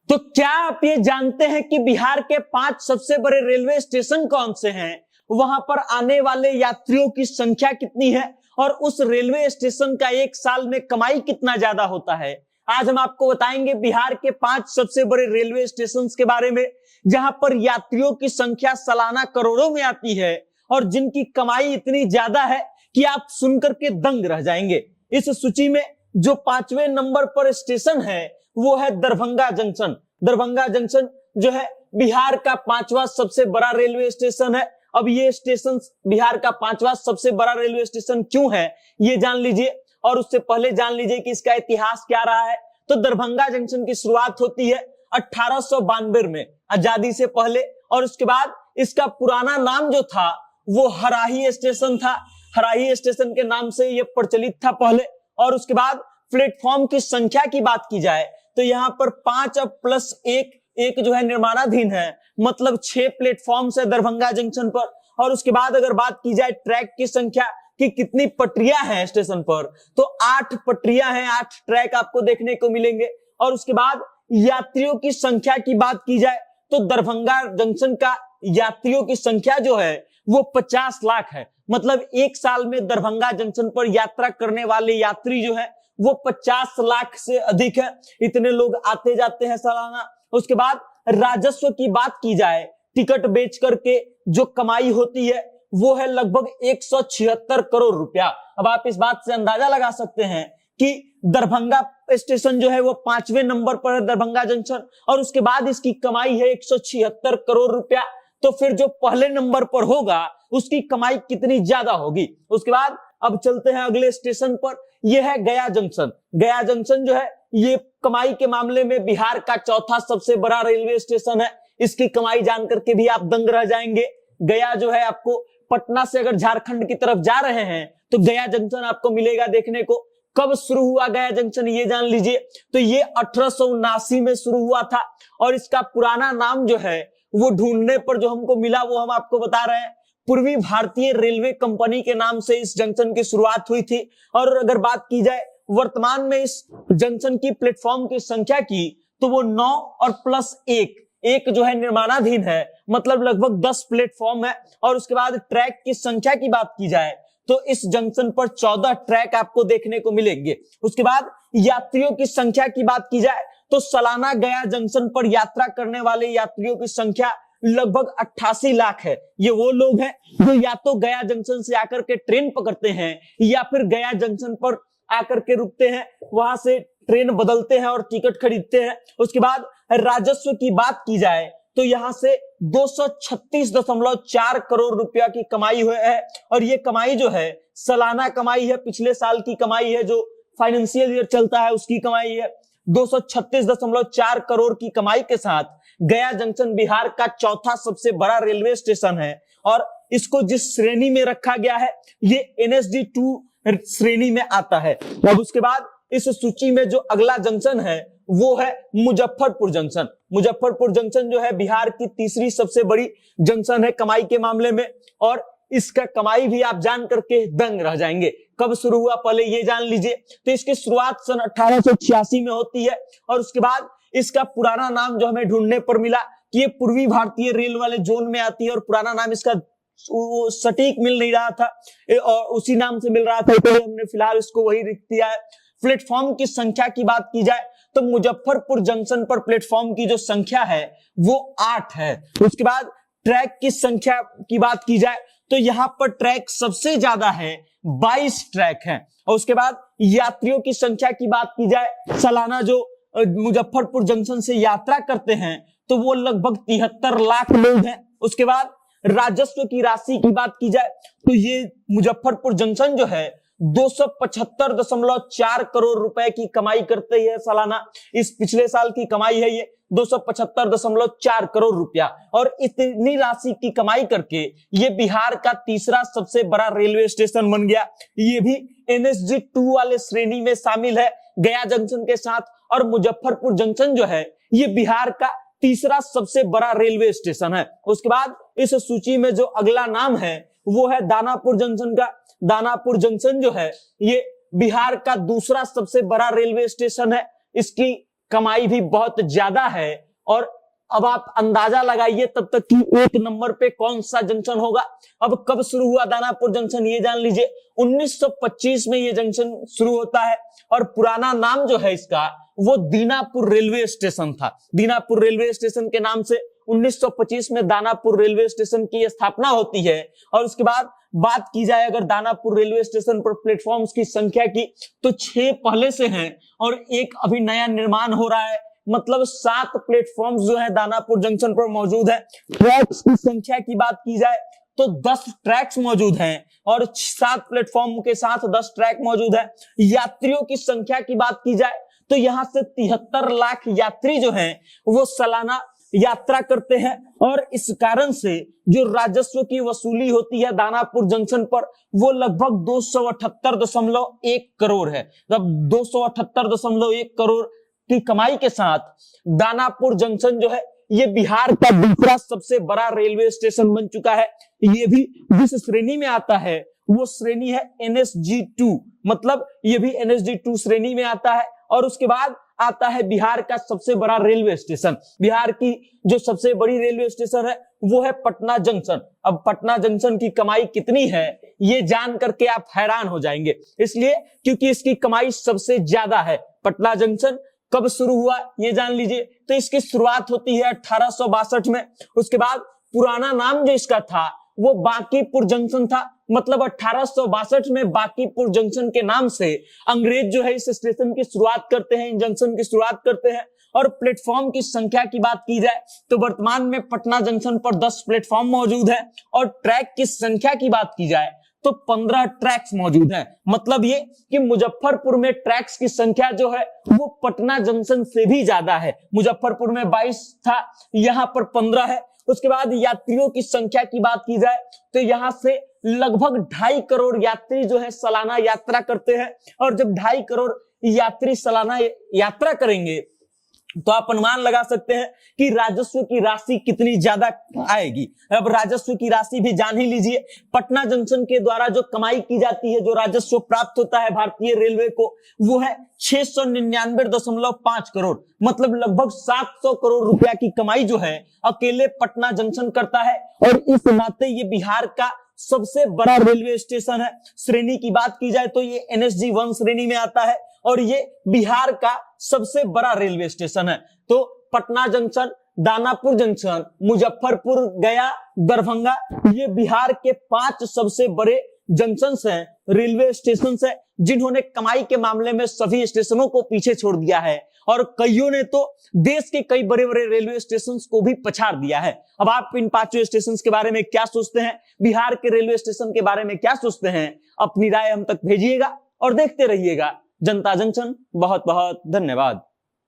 तो क्या आप ये जानते हैं कि बिहार के 5 सबसे बड़े रेलवे स्टेशन कौन से हैं? वहां पर आने वाले यात्रियों की संख्या कितनी है और उस रेलवे स्टेशन का एक साल में कमाई कितना ज्यादा होता है? आज हम आपको बताएंगे बिहार के 5 सबसे बड़े रेलवे स्टेशन के बारे में, जहां पर यात्रियों की संख्या सालाना करोड़ों में आती है और जिनकी कमाई इतनी ज्यादा है कि आप सुनकर के दंग रह जाएंगे। इस सूची में जो 5वें नंबर पर स्टेशन है वो है दरभंगा जंक्शन। दरभंगा जंक्शन जो है बिहार का 5वां सबसे बड़ा रेलवे स्टेशन है। अब ये स्टेशन बिहार का 5वां सबसे बड़ा रेलवे स्टेशन क्यों है ये जान लीजिए, और उससे पहले जान लीजिए कि इसका इतिहास क्या रहा है। तो दरभंगा जंक्शन की शुरुआत होती है 1892 में, आजादी से पहले, और उसके बाद इसका पुराना नाम जो था वो हराही स्टेशन था। हराही स्टेशन के नाम से ये प्रचलित था पहले। और उसके बाद प्लेटफॉर्म की संख्या की बात की जाए तो यहाँ पर 5 प्लस 1 जो है निर्माणाधीन है, मतलब 6 प्लेटफॉर्म है दरभंगा जंक्शन पर। और उसके बाद अगर बात की जाए ट्रैक की संख्या कि कितनी पटरियां हैं स्टेशन पर, तो 8 पटरियां हैं, 8 ट्रैक आपको देखने को मिलेंगे। और उसके बाद यात्रियों की संख्या की बात की जाए तो दरभंगा जंक्शन का यात्रियों की संख्या जो है वो 50 लाख है। मतलब एक साल में दरभंगा जंक्शन पर यात्रा करने वाले यात्री जो है वो 50 लाख से अधिक है। इतने लोग आते जाते हैं सालाना। उसके बाद राजस्व की बात की जाए, टिकट बेच करके जो कमाई होती है वो है लगभग 176 करोड़ रुपया। अब आप इस बात से अंदाजा लगा सकते हैं कि दरभंगा स्टेशन जो है वो 5वें नंबर पर है, दरभंगा जंक्शन, और उसके बाद इसकी कमाई है 176 करोड़ रुपया। तो फिर जो पहले नंबर पर होगा उसकी कमाई कितनी ज्यादा होगी। उसके बाद अब चलते हैं अगले स्टेशन पर, यह है गया जंक्शन। गया जंक्शन जो है ये कमाई के मामले में बिहार का 4था सबसे बड़ा रेलवे स्टेशन है। इसकी कमाई जानकर के भी आप दंग रह जाएंगे। गया जो है आपको पटना से अगर झारखंड की तरफ जा रहे हैं तो गया जंक्शन आपको मिलेगा देखने को। कब शुरू हुआ गया जंक्शन ये जान लीजिए, तो ये 1879 में शुरू हुआ था। और इसका पुराना नाम जो है वो ढूंढने पर जो हमको मिला वो हम आपको बता रहे हैं। पूर्वी भारतीय रेलवे कंपनी के नाम से इस जंक्शन की शुरुआत हुई थी। और अगर बात की जाए वर्तमान में इस जंक्शन की प्लेटफॉर्म की संख्या की तो वो 9 और प्लस 1 जो है निर्माणाधीन है, मतलब लगभग 10 प्लेटफॉर्म है। और उसके बाद ट्रैक की संख्या की बात की जाए तो इस जंक्शन पर 14 ट्रैक आपको देखने को मिलेंगे। उसके बाद यात्रियों की संख्या की बात की जाए तो सालाना गया जंक्शन पर यात्रा करने वाले यात्रियों की संख्या लगभग 88 लाख है। ये वो लोग हैं जो या तो गया जंक्शन से आकर के ट्रेन पकड़ते हैं या फिर गया जंक्शन पर आकर के रुकते हैं, वहां से ट्रेन बदलते हैं और टिकट खरीदते हैं। उसके बाद राजस्व की बात की जाए तो यहां से 236.4 करोड़ रुपया की कमाई हुई है। और ये कमाई जो है सालाना कमाई है, पिछले साल की कमाई है, जो फाइनेंशियल ईयर चलता है उसकी कमाई है। 236.4 करोड़ की कमाई के साथ गया जंक्शन बिहार का 4था सबसे बड़ा रेलवे स्टेशन है। और इसको जिस श्रेणी में रखा गया है ये NSD 2 श्रेणी में आता है। अब उसके बाद इस सूची में जो अगला जंक्शन है वो है मुजफ्फरपुर जंक्शन। मुजफ्फरपुर जंक्शन जो है बिहार की तीसरी सबसे बड़ी जंक्शन है कमाई के मामले में। और इसका कमाई भी आप जान करके दंग रह जाएंगे। कब शुरू हुआ पहले ये जान लीजिए, तो इसकी शुरुआत सन 1886 में होती है। और उसके बाद इसका पुराना नाम जो हमें ढूंढने पर मिला कि ये पूर्वी भारतीय रेल वाले जोन में आती है, और पुराना नाम इसका सटीक मिल नहीं रहा था और उसी नाम से मिल रहा था, तो हमने फिलहाल इसको वही लिख दिया है। प्लेटफॉर्म की संख्या की बात की जाए तो मुजफ्फरपुर जंक्शन पर प्लेटफॉर्म की जो संख्या है वो 8 है। उसके बाद ट्रैक की संख्या की बात की जाए तो यहाँ पर ट्रैक सबसे ज्यादा है, 22 ट्रैक हैं। और उसके बाद यात्रियों की संख्या की बात की जाए, सालाना जो मुजफ्फरपुर जंक्शन से यात्रा करते हैं तो वो लगभग 73 लाख लोग हैं। उसके बाद राजस्व की राशि की बात की जाए तो ये मुजफ्फरपुर जंक्शन जो है 275.4 करोड़ रुपए की कमाई करते हैं सालाना। इस पिछले साल की कमाई है ये 275.4 करोड़ रुपया। और इतनी राशि की कमाई करके ये बिहार का तीसरा सबसे बड़ा रेलवे स्टेशन बन गया। ये भी NSD 2 वाले श्रेणी में शामिल है गया जंक्शन के साथ। और मुजफ्फरपुर जंक्शन जो है ये बिहार का तीसरा सबसे बड़ा रेलवे स्टेशन है। उसके बाद इस सूची में जो अगला नाम है वो है दानापुर जंक्शन का। दानापुर जंक्शन जो है ये बिहार का दूसरा सबसे बड़ा रेलवे स्टेशन है। इसकी कमाई भी बहुत ज्यादा है। और अब आप अंदाजा लगाइए तब तक कि 1 नंबर पे कौन सा जंक्शन होगा। अब कब शुरू हुआ दानापुर जंक्शन ये जान लीजिए। 1925 में ये जंक्शन शुरू होता है और पुराना नाम जो है इसका वो दीनापुर रेलवे स्टेशन था। दीनापुर रेलवे स्टेशन के नाम से 1925 में दानापुर रेलवे स्टेशन की स्थापना होती है। और उसके बाद बात की जाए अगर दानापुर रेलवे स्टेशन पर प्लेटफॉर्म्स की संख्या की तो 6 पहले से हैं और एक अभी नया निर्माण हो रहा है। मतलब 7 प्लेटफॉर्म्स जो है दानापुर जंक्शन पर मौजूद है। ट्रैक्स की संख्या की बात की जाए तो 10 ट्रैक्स मौजूद हैं और 7 प्लेटफॉर्म के साथ 10 ट्रैक मौजूद है। यात्रियों की संख्या की बात की जाए तो यहां से 73 लाख यात्री जो हैं वो सालाना यात्रा करते हैं। और इस कारण से जो राजस्व की वसूली होती है दानापुर जंक्शन पर वो लगभग 278.1 करोड़ है। अब 278.1 करोड़ की कमाई के साथ दानापुर जंक्शन जो है ये बिहार का दूसरा सबसे बड़ा रेलवे स्टेशन बन चुका है। ये भी जिस श्रेणी में आता है वो श्रेणी है NSG2, मतलब ये भी NSG2 श्रेणी में आता है। और उसके बाद आता है बिहार का सबसे बड़ा रेलवे स्टेशन। बिहार की जो सबसे बड़ी रेलवे स्टेशन है वो है पटना जंक्शन। अब पटना जंक्शन की कमाई कितनी है ये जान करके आप हैरान हो जाएंगे, इसलिए क्योंकि इसकी कमाई सबसे ज्यादा है। पटना जंक्शन कब शुरू हुआ ये जान लीजिए तो इसकी शुरुआत होती है 1862 में। उसके बाद पुराना नाम जो इसका था वो बांकीपुर जंक्शन था। मतलब 1862 में बांकीपुर जंक्शन के नाम से अंग्रेज जो है इस स्टेशन की शुरुआत करते हैं, इन जंक्शन की शुरुआत करते हैं। और प्लेटफॉर्म की संख्या की बात की जाए तो वर्तमान में पटना जंक्शन पर 10 प्लेटफॉर्म मौजूद है। और ट्रैक की संख्या की बात की जाए तो 15 ट्रैक्स मौजूद हैं। मतलब ये कि मुजफ्फरपुर में ट्रैक्स की संख्या जो है वो पटना जंक्शन से भी ज्यादा है। मुजफ्फरपुर में 22 था, यहाँ पर 15 है। उसके बाद यात्रियों की संख्या की बात की जाए तो यहाँ से लगभग 2.5 करोड़ यात्री जो है सालाना यात्रा करते हैं। और जब 2.5 करोड़ यात्री सालाना यात्रा करेंगे तो आप अनुमान लगा सकते हैं कि राजस्व की राशि कितनी ज्यादा आएगी। अब राजस्व की राशि भी जान ही लीजिए। पटना जंक्शन के द्वारा जो कमाई की जाती है, जो राजस्व प्राप्त होता है भारतीय रेलवे को, वो है 699.5 करोड़। मतलब लगभग 700 करोड़ रुपया की कमाई जो है अकेले पटना जंक्शन करता है। और इस नाते ये बिहार का सबसे बड़ा रेलवे स्टेशन है। श्रेणी की बात की जाए तो ये NSG1 श्रेणी में आता है और ये बिहार का सबसे बड़ा रेलवे स्टेशन है। तो पटना जंक्शन, दानापुर जंक्शन, मुजफ्फरपुर, गया, दरभंगा, ये बिहार के 5 सबसे बड़े जंक्शन हैं, रेलवे स्टेशन है, जिन्होंने कमाई के मामले में सभी स्टेशनों को पीछे छोड़ दिया है। और कईयों ने तो देश के कई बड़े बड़े रेलवे स्टेशन को भी पछाड़ दिया है। अब आप इन 5 स्टेशन के बारे में क्या सोचते हैं, बिहार के रेलवे स्टेशन के बारे में क्या सोचते हैं, अपनी राय हम तक भेजिएगा और देखते रहिएगा जनता जंक्शन। बहुत बहुत धन्यवाद।